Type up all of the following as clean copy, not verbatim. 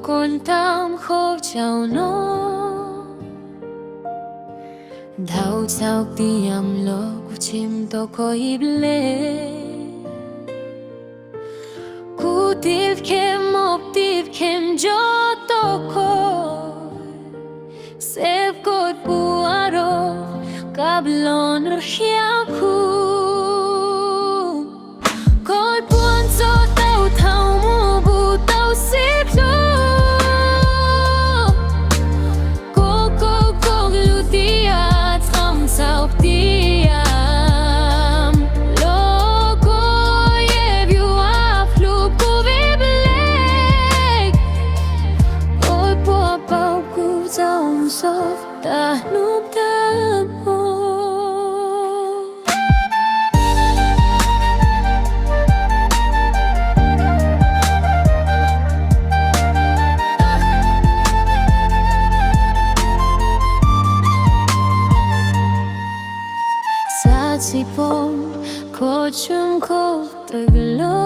ntawm khô chào nó đau sao tiam lo của chim to có ít lệ cú tiếp kem một tiếp kem gió to có xếp cột buaro kablon rhia khu cột buồn gió tàu thao mù bù tàu xếp lo cô lu tia thăm sao tiam lo cô ye view up lu cô về black ôi bùa bao cú dòng sốt ta núp tâm si bom ko chum ko taglo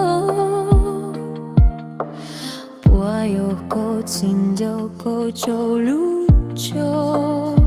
puayo ko tsinjo ko cholu cho